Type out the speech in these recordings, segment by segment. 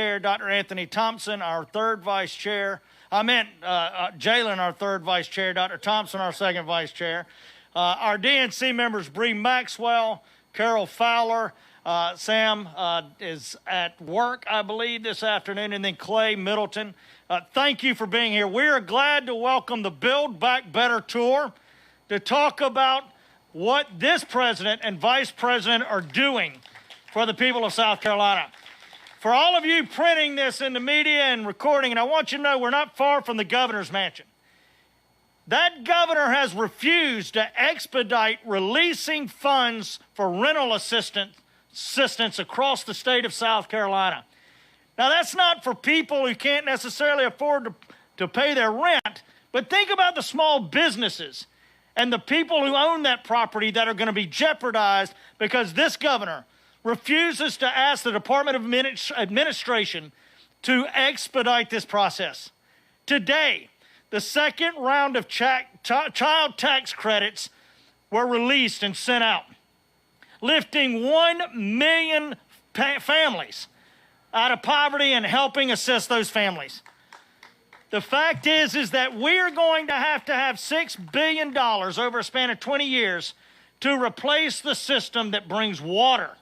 Dr. Anthony Thompson, our third vice chair. Jalen, our third vice chair. Dr. Thompson, our second vice chair. Our DNC members, Bree Maxwell, Carol Fowler. Sam is at work, I believe, this afternoon, and then Clay Middleton. Thank you for being here. We are glad to welcome the Build Back Better tour to talk about what this president and vice president are doing for the people of South Carolina. For all of you printing this in the media and recording, and I want you to know we're not far from the governor's mansion. That governor has refused to expedite releasing funds for rental assistance across the state of South Carolina. Now, that's not for people who can't necessarily afford to pay their rent, but think about the small businesses and the people who own that property that are going to be jeopardized because this governor refuses to ask the Department of Administration to expedite this process. Today, the second round of child tax credits were released and sent out, lifting 1 million families out of poverty and helping assist those families. The fact is that we're going to have $6 billion over a span of 20 years to replace the system that brings water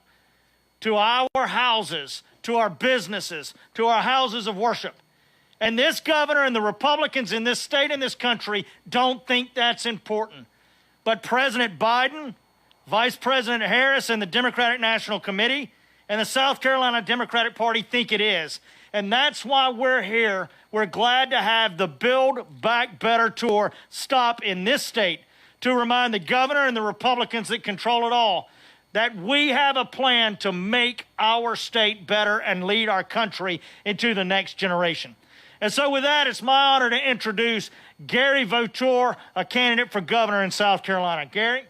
to our houses, to our businesses, to our houses of worship. And this governor and the Republicans in this state and this country don't think that's important. But President Biden, Vice President Harris, and the Democratic National Committee and the South Carolina Democratic Party think it is. And that's why we're here. We're glad to have the Build Back Better tour stop in this state to remind the governor and the Republicans that control it all that we have a plan to make our state better and lead our country into the next generation. And so with that, it's my honor to introduce Gary Votor, a candidate for governor in South Carolina. Gary?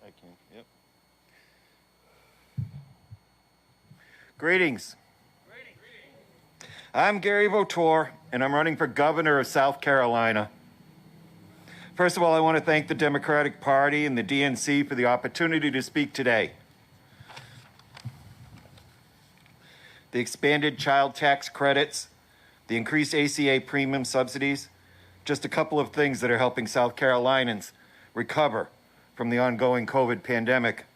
Thank you. Yep. Greetings. I'm Gary Votor, and I'm running for governor of South Carolina. First of all, I want to thank the Democratic Party and the DNC for the opportunity to speak today. The expanded child tax credits, the increased ACA premium subsidies, just a couple of things that are helping South Carolinians recover from the ongoing COVID pandemic.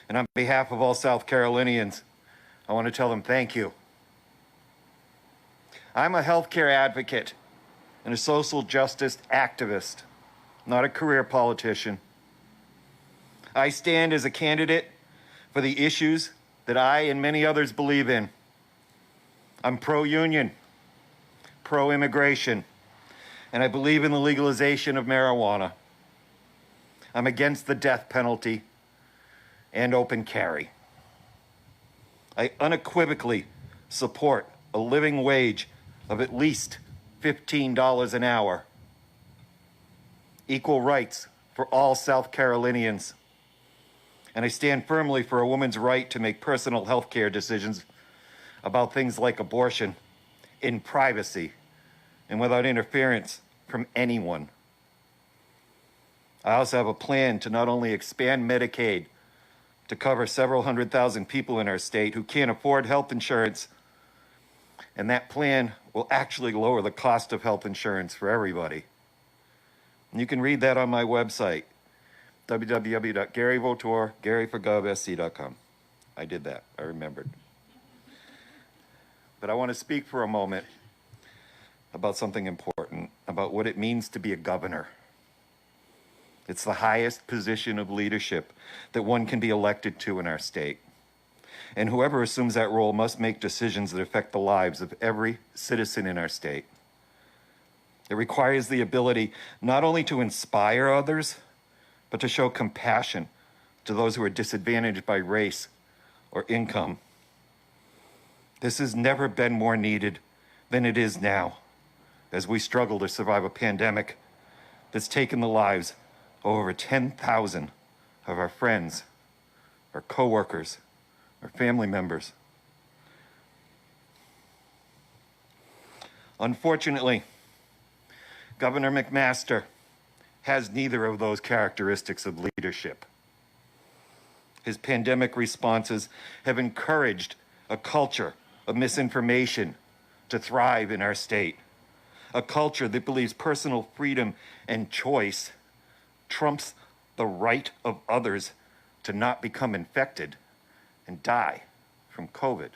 And on behalf of all South Carolinians, I want to tell them thank you. I'm a healthcare advocate and a social justice activist, not a career politician. I stand as a candidate for the issues that I and many others believe in. I'm pro-union, pro-immigration, and I believe in the legalization of marijuana. I'm against the death penalty and open carry. I unequivocally support a living wage of at least $15 an hour, equal rights for all South Carolinians, and I stand firmly for a woman's right to make personal health care decisions about things like abortion in privacy and without interference from anyone. I also have a plan to not only expand Medicaid to cover several 100,000 people in our state who can't afford health insurance, and that plan will actually lower the cost of health insurance for everybody. And you can read that on my website, www.garyvotor.garyforgovsc.com. I did that, I remembered. But I want to speak for a moment about something important, about what it means to be a governor. It's the highest position of leadership that one can be elected to in our state. And whoever assumes that role must make decisions that affect the lives of every citizen in our state. It requires the ability not only to inspire others, but to show compassion to those who are disadvantaged by race or income. This has never been more needed than it is now, as we struggle to survive a pandemic that's taken the lives of over 10,000 of our friends, our coworkers, our family members. Unfortunately, Governor McMaster has neither of those characteristics of leadership. His pandemic responses have encouraged a culture of misinformation to thrive in our state, a culture that believes personal freedom and choice trumps the right of others to not become infected and die from COVID.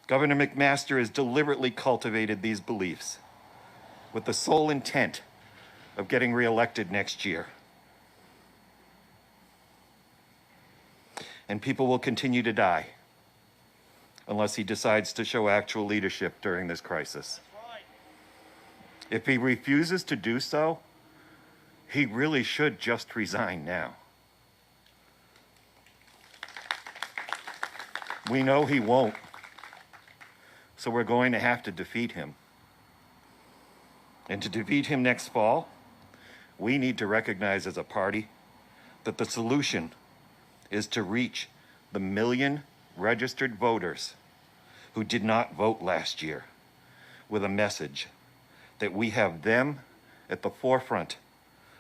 Governor McMaster has deliberately cultivated these beliefs with the sole intent of getting reelected next year. And people will continue to die unless he decides to show actual leadership during this crisis. If he refuses to do so, he really should just resign now. We know he won't, so we're going to have to defeat him. And to defeat him next fall, we need to recognize as a party that the solution is to reach the 1 million registered voters who did not vote last year with a message that we have them at the forefront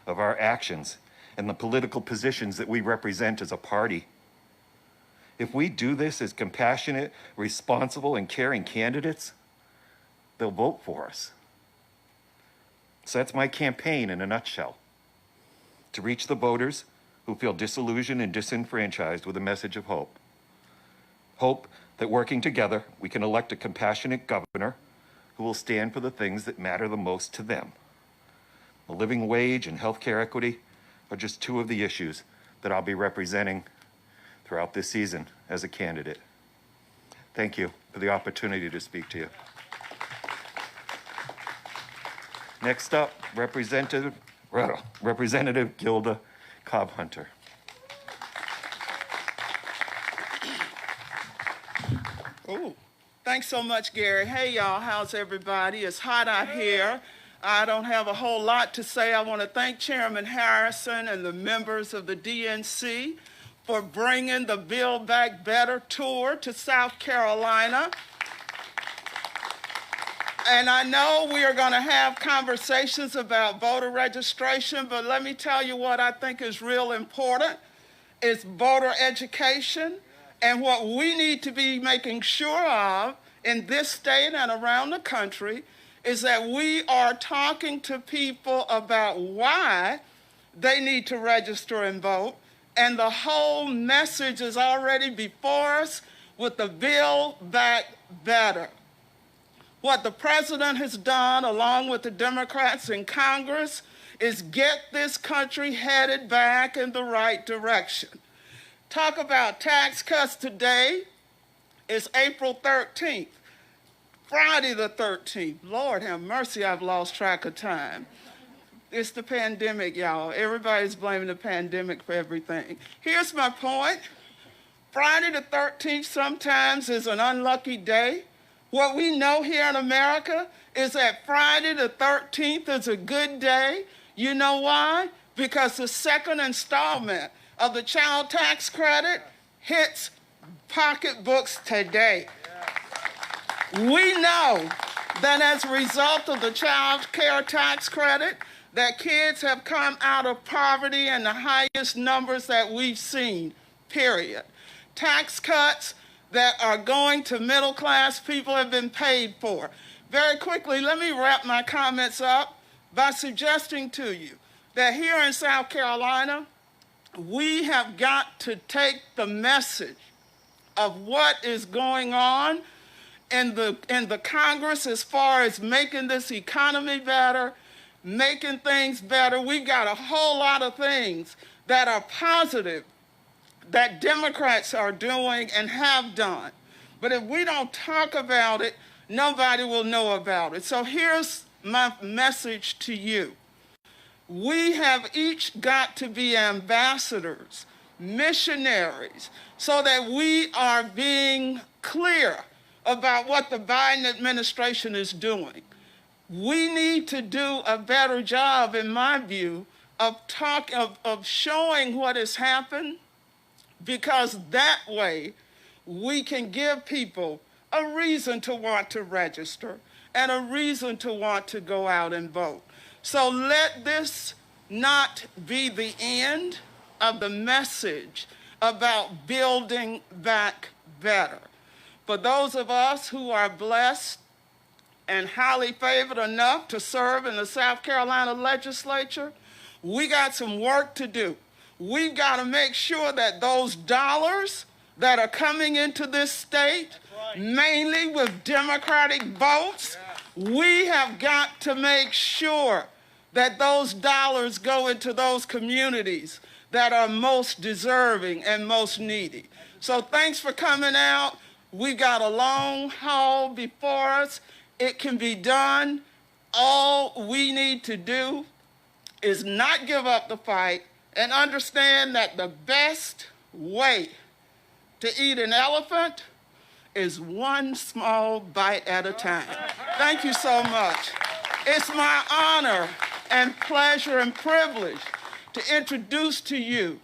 of our actions and the political positions that we represent as a party. If we do this as compassionate, responsible, and caring candidates, they'll vote for us. So that's my campaign in a nutshell. To reach the voters who feel disillusioned and disenfranchised with a message of hope. Hope that working together, we can elect a compassionate governor who will stand for the things that matter the most to them. The living wage and healthcare equity are just two of the issues that I'll be representing throughout this season as a candidate. Thank you for the opportunity to speak to you. Next up, Representative Gilda Cobb-Hunter. Oh, thanks so much, Gary. Hey, y'all, how's everybody? It's hot out here. I don't have a whole lot to say. I want to thank Chairman Harrison and the members of the DNC for bringing the Build Back Better tour to South Carolina. And I know we are going to have conversations about voter registration, but let me tell you what I think is real important is voter education. And what we need to be making sure of in this state and around the country is that we are talking to people about why they need to register and vote. And the whole message is already before us with the Build Back Better. What the president has done, along with the Democrats in Congress, is get this country headed back in the right direction. Talk about tax cuts today is April 13th, Friday the 13th. Lord have mercy, I've lost track of time. It's the pandemic, y'all. Everybody's blaming the pandemic for everything. Here's my point. Friday the 13th sometimes is an unlucky day. What we know here in America is that Friday the 13th is a good day. You know why? Because the second installment of the child tax credit hits pocketbooks today. We know that as a result of the child care tax credit, that kids have come out of poverty in the highest numbers that we've seen, period. Tax cuts that are going to middle class people have been paid for. Very quickly, let me wrap my comments up by suggesting to you that here in South Carolina, we have got to take the message of what is going on in the Congress as far as making this economy better, making things better. We've got a whole lot of things that are positive that Democrats are doing and have done. But if we don't talk about it, nobody will know about it. So here's my message to you. We have each got to be ambassadors, missionaries, so that we are being clear about what the Biden administration is doing. We need to do a better job, in my view, of showing what has happened, because that way we can give people a reason to want to register and a reason to want to go out and vote. So let this not be the end of the message about building back better. For those of us who are blessed and highly favored enough to serve in the South Carolina legislature, we got some work to do. We've got to make sure that those dollars that are coming into this state, mainly with Democratic votes, we have got to make sure that those dollars go into those communities that are most deserving and most needy. So thanks for coming out. We've got a long haul before us. It can be done. All we need to do is not give up the fight and understand that the best way to eat an elephant is one small bite at a time. Thank you so much. It's my honor and pleasure and privilege to introduce to you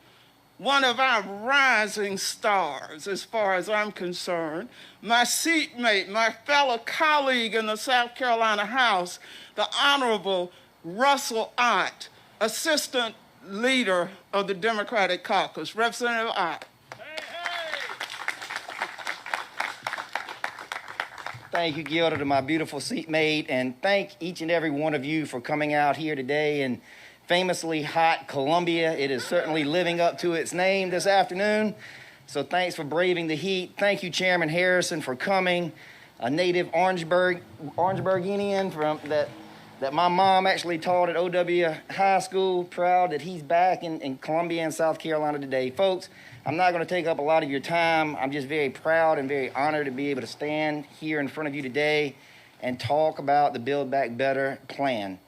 one of our rising stars, as far as I'm concerned, my seatmate, my fellow colleague in the South Carolina House, the Honorable Russell Ott, Assistant Leader of the Democratic Caucus. Representative Ott. Thank you, Gilda, to my beautiful seatmate, and thank each and every one of you for coming out here today in famously hot Columbia. It is certainly living up to its name this afternoon, so thanks for braving the heat. Thank you, Chairman Harrison, for coming, a native Orangeburgian from that my mom actually taught at OW High School. Proud that he's back in Columbia and South Carolina today. Folks, I'm not going to take up a lot of your time. I'm just very proud and very honored to be able to stand here in front of you today and talk about the Build Back Better plan.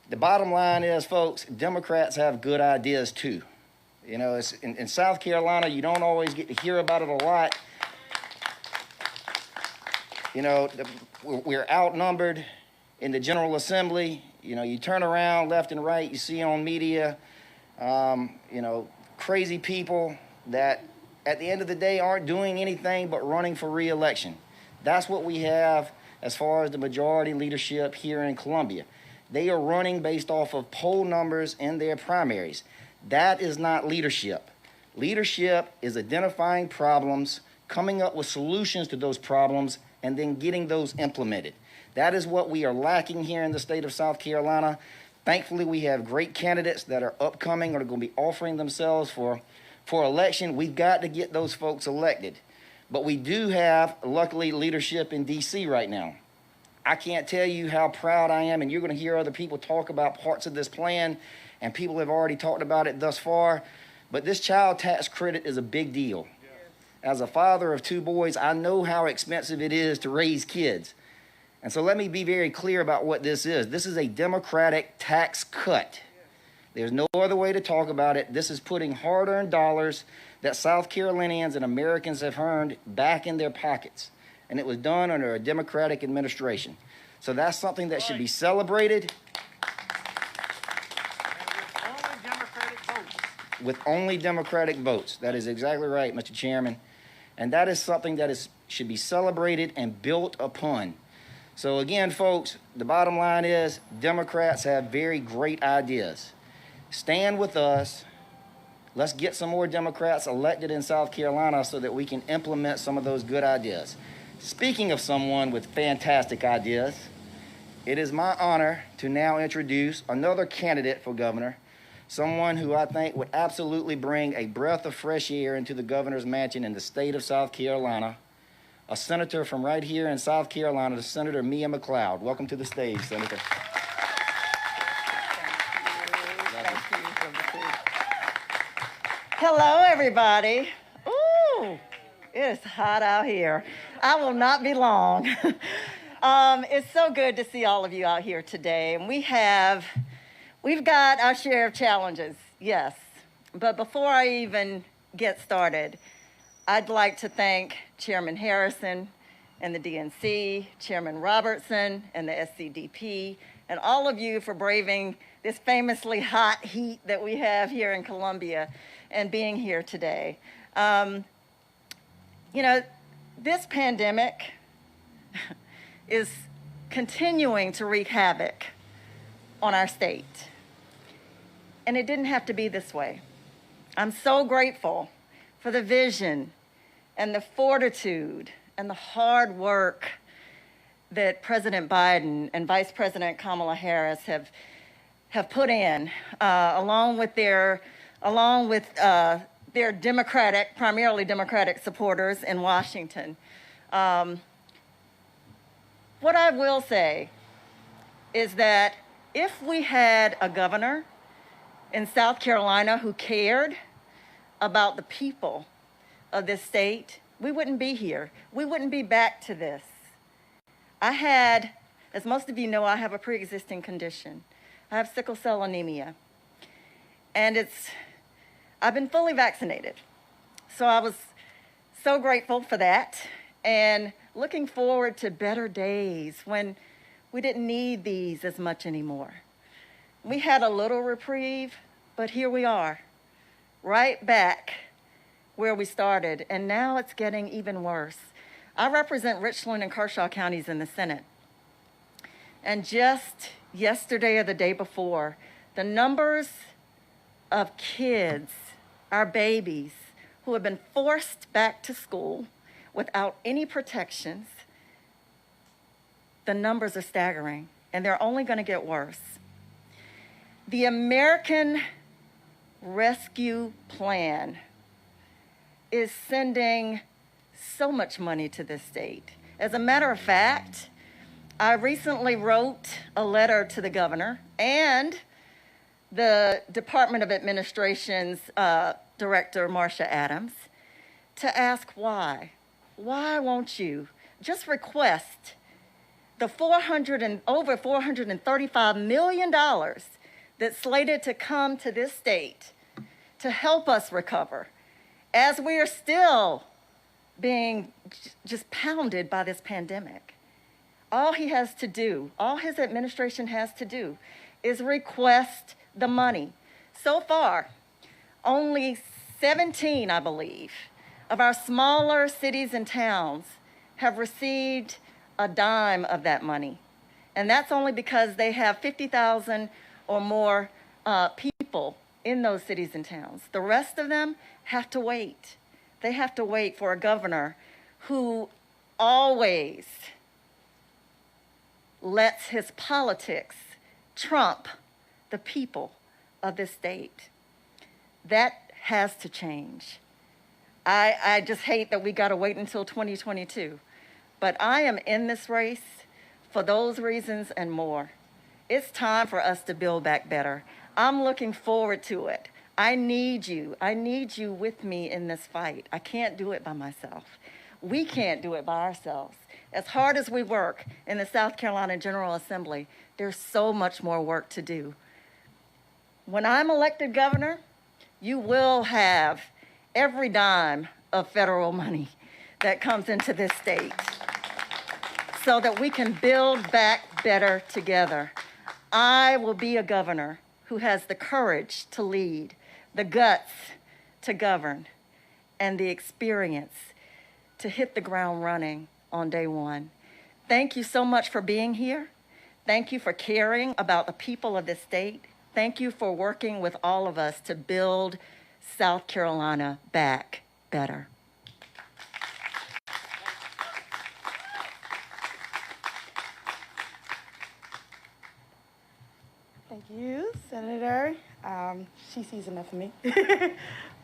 The bottom line is, folks, Democrats have good ideas too. You know, it's, in South Carolina, you don't always get to hear about it a lot. You know, we're outnumbered in the General Assembly. You know, you turn around left and right, you see on media, you know, crazy people that at the end of the day aren't doing anything but running for re-election. That's what we have as far as the majority leadership here in Columbia. They are running based off of poll numbers in their primaries. That is not leadership. Leadership is identifying problems, coming up with solutions to those problems, and then getting those implemented. That is what we are lacking here in the state of South Carolina. Thankfully, we have great candidates that are upcoming or are going to be offering themselves for election. We've got to get those folks elected. But we do have, luckily, leadership in D.C. right now. I can't tell you how proud I am, and you're going to hear other people talk about parts of this plan, and people have already talked about it thus far. But this child tax credit is a big deal. As a father of two boys, I know how expensive it is to raise kids. And so let me be very clear about what this is. This is a Democratic tax cut. There's no other way to talk about it. This is putting hard-earned dollars that South Carolinians and Americans have earned back in their pockets. And it was done under a Democratic administration. So that's something that should be celebrated. With only Democratic votes. That is exactly right, Mr. Chairman. And that is something that should be celebrated and built upon. So again, folks, the bottom line is Democrats have very great ideas. Stand with us. Let's get some more Democrats elected in South Carolina so that we can implement some of those good ideas. Speaking of someone with fantastic ideas, it is my honor to now introduce another candidate for governor, someone who I think would absolutely bring a breath of fresh air into the governor's mansion in the state of South Carolina, a senator from right here in South Carolina, Senator Mia McLeod. Welcome to the stage, Senator. Hello, everybody. Ooh, it is hot out here. I will not be long. It's so good to see all of you out here today. And we've got our share of challenges, yes. But before I even get started, I'd like to thank Chairman Harrison and the DNC, Chairman Robertson and the SCDP, and all of you for braving this famously hot heat that we have here in Columbia and being here today. You know, this pandemic is continuing to wreak havoc on our state. And it didn't have to be this way. I'm so grateful for the vision and the fortitude and the hard work that President Biden and Vice President Kamala Harris have put in, along with their Democratic, primarily Democratic supporters in Washington. What I will say is that if we had a governor in South Carolina who cared about the people of this state, we wouldn't be here. We wouldn't be back to this. As most of you know, I have a pre-existing condition. I have sickle cell anemia. And I've been fully vaccinated. So I was so grateful for that and looking forward to better days when we didn't need these as much anymore. We had a little reprieve, but here we are, right back where we started, and now it's getting even worse. I represent Richland and Kershaw counties in the Senate. And just yesterday or the day before, the numbers of kids, our babies, who have been forced back to school without any protections, the numbers are staggering, and they're only going to get worse. The American Rescue Plan is sending so much money to this state. As a matter of fact, I recently wrote a letter to the governor and the Department of Administration's Director, Marcia Adams, to ask why. Why won't you just request the over $435 million that's slated to come to this state to help us recover, as we are still being just pounded by this pandemic? All he has to do, all his administration has to do, is request the money. So far, only 17, I believe, of our smaller cities and towns have received a dime of that money. And that's only because they have 50,000 or more people in those cities and towns. The rest of them have to wait. They have to wait for a governor who always lets his politics trump the people of this state. That has to change. I just hate that we got to wait until 2022. But I am in this race for those reasons and more. It's time for us to build back better. I'm looking forward to it. I need you. I need you with me in this fight. I can't do it by myself. We can't do it by ourselves. As hard as we work in the South Carolina General Assembly, there's so much more work to do. When I'm elected governor, you will have every dime of federal money that comes into this state so that we can build back better together. I will be a governor who has the courage to lead, the guts to govern, and the experience to hit the ground running on day one. Thank you so much for being here. Thank you for caring about the people of this state. Thank you for working with all of us to build South Carolina back better. Thank you, Senator. She sees enough of me.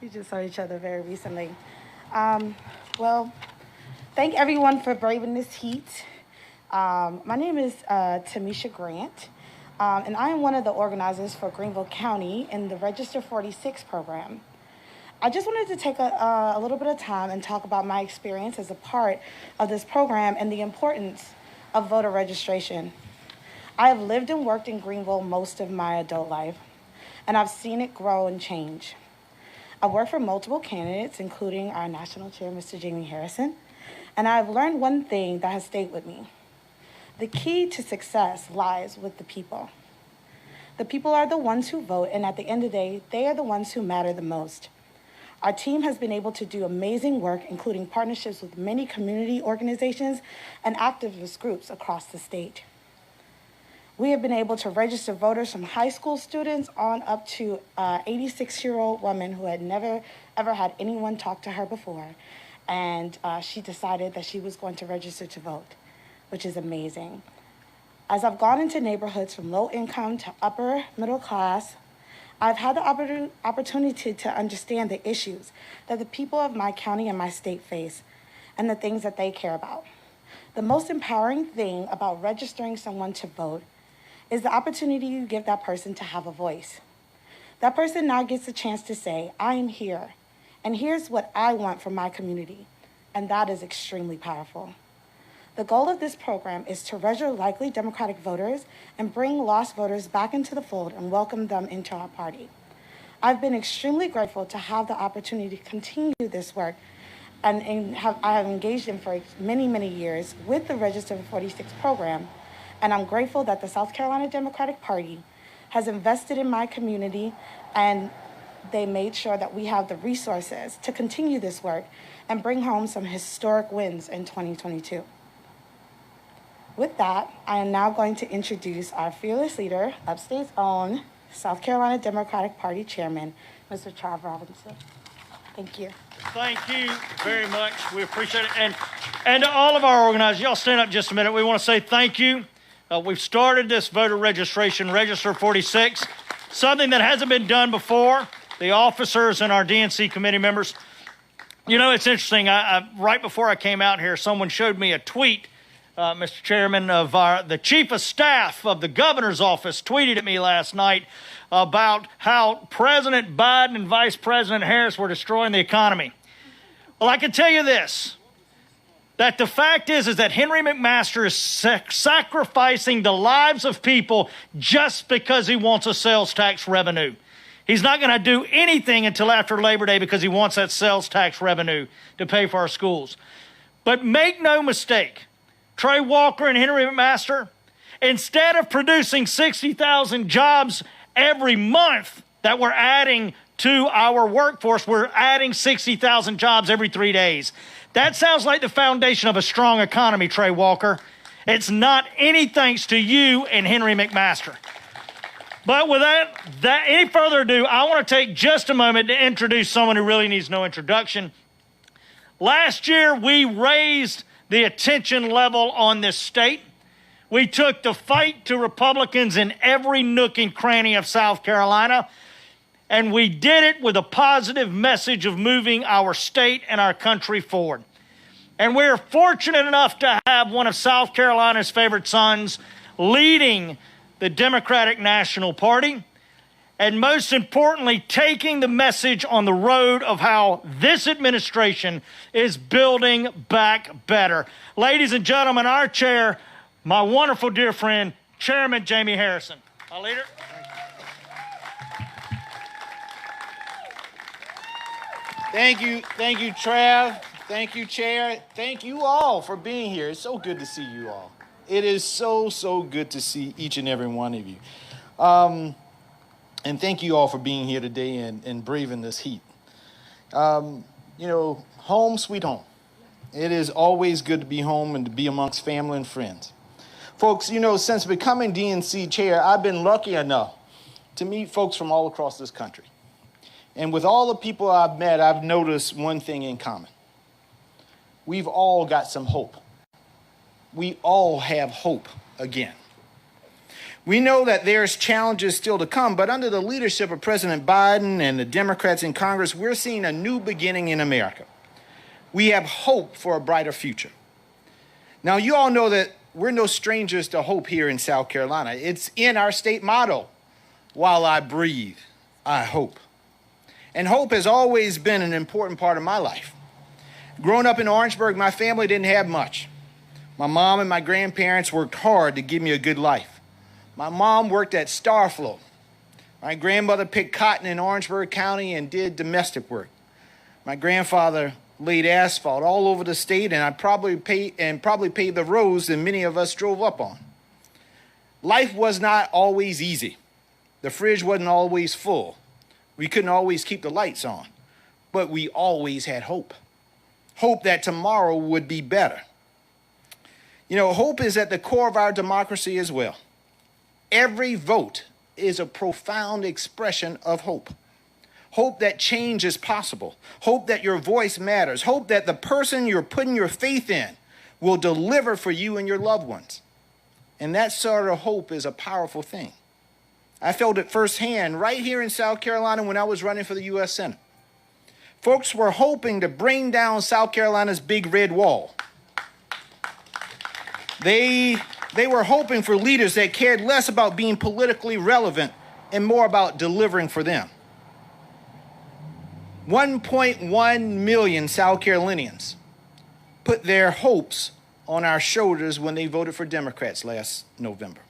We just saw each other very recently. Well, thank everyone for braving this heat. My name is Tamisha Grant, and I am one of the organizers for Greenville County in the Register 46 program. I just wanted to take a little bit of time and talk about my experience as a part of this program and the importance of voter registration. I have lived and worked in Greenville most of my adult life, and I've seen it grow and change. I've worked for multiple candidates, including our national chair, Mr. Jaime Harrison, and I've learned one thing that has stayed with me. The key to success lies with the people. The people are the ones who vote, and at the end of the day, they are the ones who matter the most. Our team has been able to do amazing work, including partnerships with many community organizations and activist groups across the state. We have been able to register voters from high school students on up to an 86-year-old woman who had never, ever had anyone talk to her before. And she decided that she was going to register to vote, which is amazing. As I've gone into neighborhoods from low income to upper middle class, I've had the opportunity to understand the issues that the people of my county and my state face and the things that they care about. The most empowering thing about registering someone to vote is the opportunity you give that person to have a voice. That person now gets a chance to say, I am here, and here's what I want from my community, and that is extremely powerful. The goal of this program is to register likely Democratic voters and bring lost voters back into the fold and welcome them into our party. I've been extremely grateful to have the opportunity to continue this work and I have engaged in for many, many years with the Register for 46 program. And I'm grateful that the South Carolina Democratic Party has invested in my community, and they made sure that we have the resources to continue this work and bring home some historic wins in 2022. With that, I am now going to introduce our fearless leader, Upstate's own South Carolina Democratic Party Chairman, Mr. Trav Robinson. Thank you. Thank you very much. We appreciate it. And to all of our organizers, y'all stand up just a minute. We want to say thank you. We've started this voter registration, Register 46, something that hasn't been done before. The officers and our DNC committee members. You know, it's interesting. Right before I came out here, someone showed me a tweet, Mr. Chairman, of the chief of staff of the governor's office tweeted at me last night about how President Biden and Vice President Harris were destroying the economy. Well, I can tell you this. That the fact is that Henry McMaster is sacrificing the lives of people just because he wants a sales tax revenue. He's not going to do anything until after Labor Day because he wants that sales tax revenue to pay for our schools. But make no mistake, Trey Walker and Henry McMaster, instead of producing 60,000 jobs every month that we're adding to our workforce, we're adding 60,000 jobs every 3 days. That sounds like the foundation of a strong economy, Trey Walker. It's not any thanks to you and Henry McMaster. But without any further ado, I want to take just a moment to introduce someone who really needs no introduction. Last year, we raised the attention level on this state. We took the fight to Republicans in every nook and cranny of South Carolina, and we did it with a positive message of moving our state and our country forward. And we're fortunate enough to have one of South Carolina's favorite sons leading the Democratic National Party, and most importantly, taking the message on the road of how this administration is building back better. Ladies and gentlemen, our chair, my wonderful dear friend, Chairman Jaime Harrison. Our leader. Thank you, Trav. Thank you, Chair. Thank you all for being here. It's so good to see you all. It is so good to see each and every one of you. And thank you all for being here today and braving this heat. You know, home sweet home. It is always good to be home and to be amongst family and friends. Folks, you know, since becoming DNC chair, I've been lucky enough to meet folks from all across this country. And with all the people I've met, I've noticed one thing in common. We've all got some hope. We all have hope again. We know that there's challenges still to come, but under the leadership of President Biden and the Democrats in Congress, we're seeing a new beginning in America. We have hope for a brighter future. Now, you all know that we're no strangers to hope here in South Carolina. It's in our state motto, while I breathe, I hope. And hope has always been an important part of my life. Growing up in Orangeburg, my family didn't have much. My mom and my grandparents worked hard to give me a good life. My mom worked at Starflow. My grandmother picked cotton in Orangeburg County and did domestic work. My grandfather laid asphalt all over the state, and I probably paved the roads that many of us drove up on. Life was not always easy. The fridge wasn't always full. We couldn't always keep the lights on, but we always had hope. Hope that tomorrow would be better. You know, hope is at the core of our democracy as well. Every vote is a profound expression of hope. Hope that change is possible. Hope that your voice matters. Hope that the person you're putting your faith in will deliver for you and your loved ones. And that sort of hope is a powerful thing. I felt it firsthand right here in South Carolina when I was running for the U.S. Senate. Folks were hoping to bring down South Carolina's big red wall. They were hoping for leaders that cared less about being politically relevant and more about delivering for them. 1.1 million South Carolinians put their hopes on our shoulders when they voted for Democrats last November.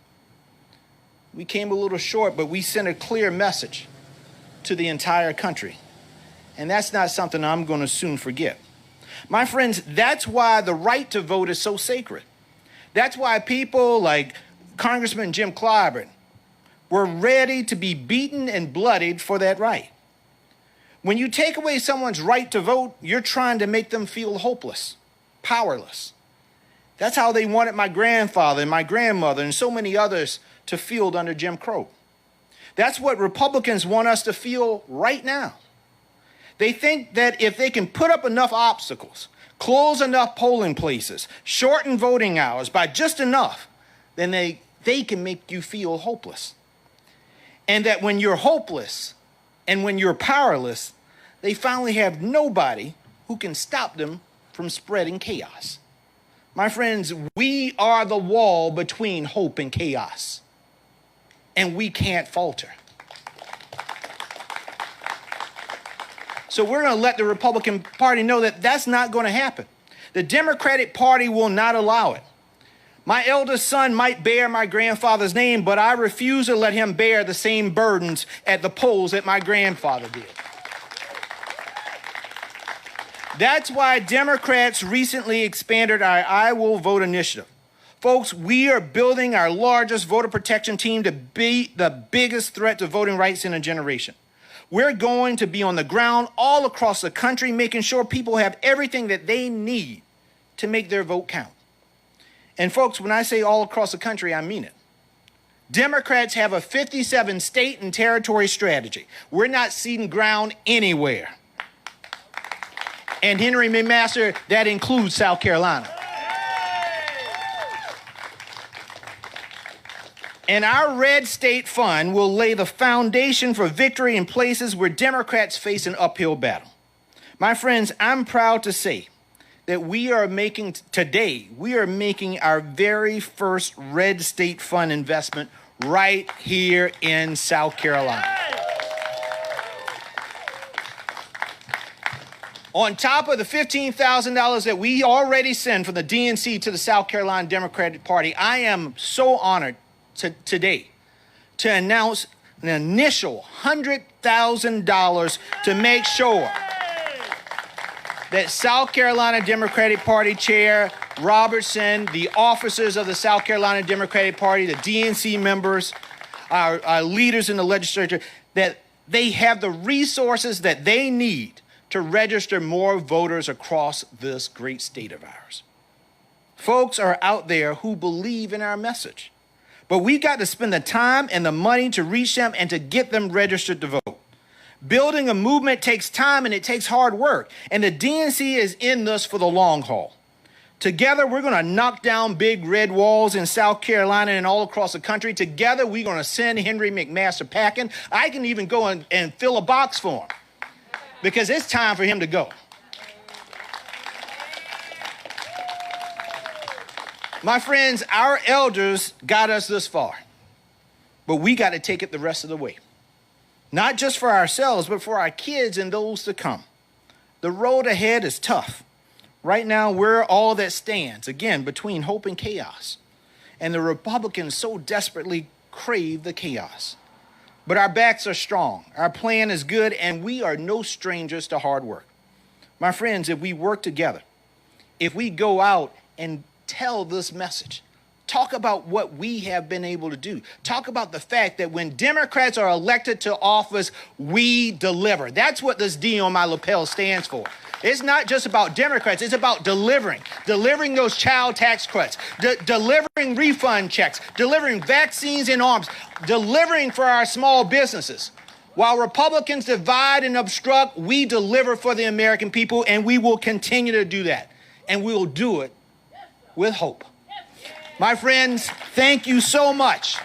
We came a little short, but we sent a clear message to the entire country. And that's not something I'm going to soon forget. My friends, that's why the right to vote is so sacred. That's why people like Congressman Jim Clyburn were ready to be beaten and bloodied for that right. When you take away someone's right to vote, you're trying to make them feel hopeless, powerless. That's how they wanted my grandfather and my grandmother and so many others to feel under Jim Crow. That's what Republicans want us to feel right now. They think that if they can put up enough obstacles, close enough polling places, shorten voting hours by just enough, then they can make you feel hopeless. And that when you're hopeless and when you're powerless, they finally have nobody who can stop them from spreading chaos. My friends, we are the wall between hope and chaos, and we can't falter. So we're going to let the Republican Party know that that's not going to happen. The Democratic Party will not allow it. My eldest son might bear my grandfather's name, but I refuse to let him bear the same burdens at the polls that my grandfather did. That's why Democrats recently expanded our I Will Vote initiative. Folks, we are building our largest voter protection team to be the biggest threat to voting rights in a generation. We're going to be on the ground all across the country, making sure people have everything that they need to make their vote count. And folks, when I say all across the country, I mean it. Democrats have a 57 state and territory strategy. We're not ceding ground anywhere. And Henry McMaster, that includes South Carolina. And our Red State Fund will lay the foundation for victory in places where Democrats face an uphill battle. My friends, I'm proud to say that we are making our very first Red State Fund investment right here in South Carolina. On top of the $15,000 that we already send from the DNC to the South Carolina Democratic Party, I am so honored today to announce an initial $100,000 to make sure that South Carolina Democratic Party Chair Robertson, the officers of the South Carolina Democratic Party, the DNC members, our leaders in the legislature, that they have the resources that they need to register more voters across this great state of ours. Folks are out there who believe in our message, but we got to spend the time and the money to reach them and to get them registered to vote. Building a movement takes time and it takes hard work, and the DNC is in this for the long haul. Together, we're going to knock down big red walls in South Carolina and all across the country. Together, we're going to send Henry McMaster packing. I can even go and fill a box for him, because it's time for him to go. My friends, our elders got us this far, but we got to take it the rest of the way. Not just for ourselves, but for our kids and those to come. The road ahead is tough. Right now, we're all that stands, again, between hope and chaos. And the Republicans so desperately crave the chaos. But our backs are strong, our plan is good, and we are no strangers to hard work. My friends, if we work together, if we go out and tell this message Talk about what we have been able to do. Talk about the fact that when Democrats are elected to office, we deliver. That's what this D on my lapel stands for. It's not just about Democrats. It's about delivering those child tax cuts, delivering refund checks, delivering vaccines and arms, delivering for our small businesses. While Republicans divide and obstruct, we deliver for the American people, and we will continue to do that. And we will do it with hope. My friends, thank you so much.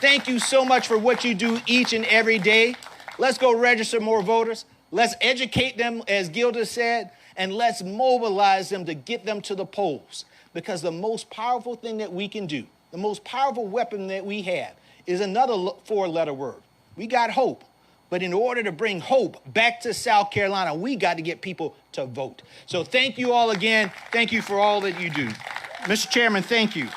Thank you so much for what you do each and every day. Let's go register more voters. Let's educate them, as Gilda said, and let's mobilize them to get them to the polls. Because the most powerful thing that we can do, the most powerful weapon that we have, is another four-letter word. We got hope. But in order to bring hope back to South Carolina, we got to get people to vote. So thank you all again. Thank you for all that you do. Mr. Chairman, thank you.